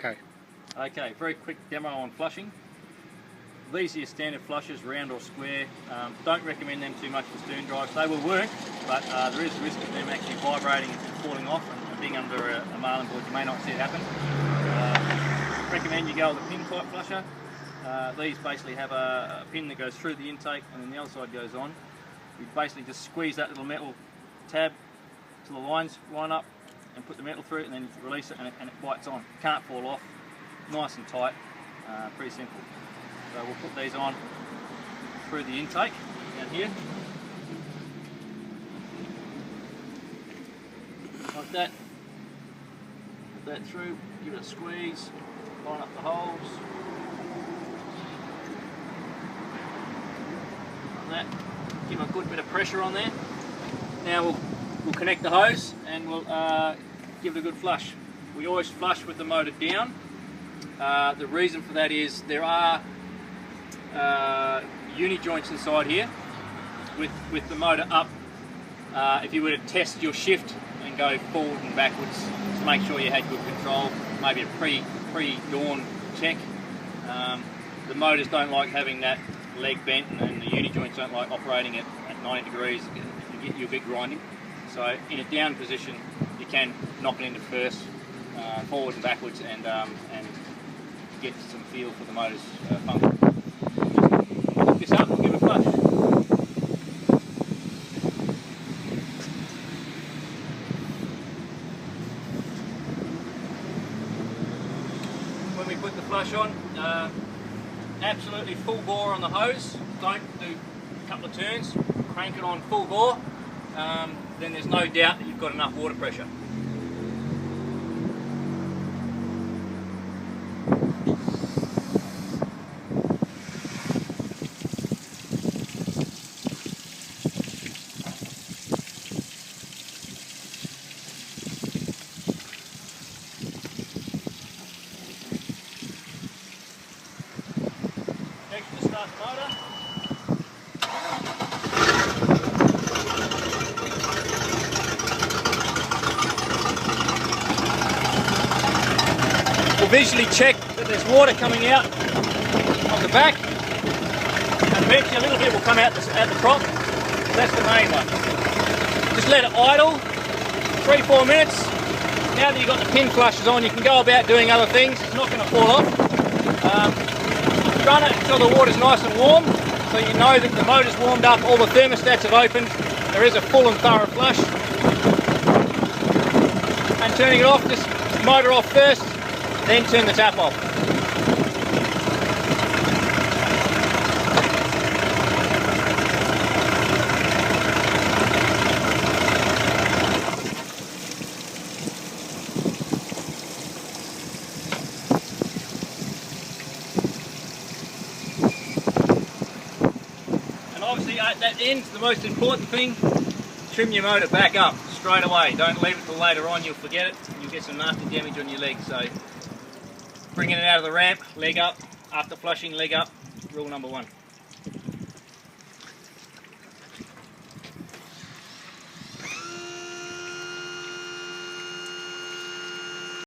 Okay. Okay, very quick demo on flushing. These are your standard flushes, round or square. Don't recommend them too much for stern drives. They will work, but there is a risk of them actually vibrating and falling off and being under a marlin board. You may not see it happen. Recommend you go with a pin type flusher. These basically have a pin that goes through the intake and then the other side goes on. You basically just squeeze that little metal tab till the lines line up and put the metal through it, and then you release it and it bites on. Can't fall off, nice and tight, pretty simple. So we'll put these on through the intake down here, like that. Put that through, give it a squeeze, line up the holes, like that. Give them a good bit of pressure on there. Now we'll connect the hose and we'll give it a good flush. We always flush with the motor down. The reason for that is there are uni joints inside here. With the motor up, if you were to test your shift and go forward and backwards to make sure you had good control, maybe a pre-dawn check. The motors don't like having that leg bent, and the uni joints don't like operating at 90 degrees. You'll get grinding. So in a down position, you can knock it into first, forward and backwards, and get some feel for the motor's function. Hook this up and give it a flush. When we put the flush on, absolutely full bore on the hose. Don't do a couple of turns. Crank it on full bore. Then there's no doubt that you've got enough water pressure. Next, just start the motor. We'll visually check that there's water coming out on the back, and eventually a little bit will come out at the prop. That's the main one. Just let it idle 3-4 minutes. Now that you've got the pin flushes on, you can go about doing other things. It's not going to fall off. Run it until the water's nice and warm, so you know that the motor's warmed up, all the thermostats have opened, there is a full and thorough flush. And turning it off, just motor off first, then turn the tap off. And obviously at that end, the most important thing, trim your motor back up straight away. Don't leave it till later on, you'll forget it and you'll get some nasty damage on your leg. So bringing it out of the ramp, leg up, after flushing, leg up, rule number 1.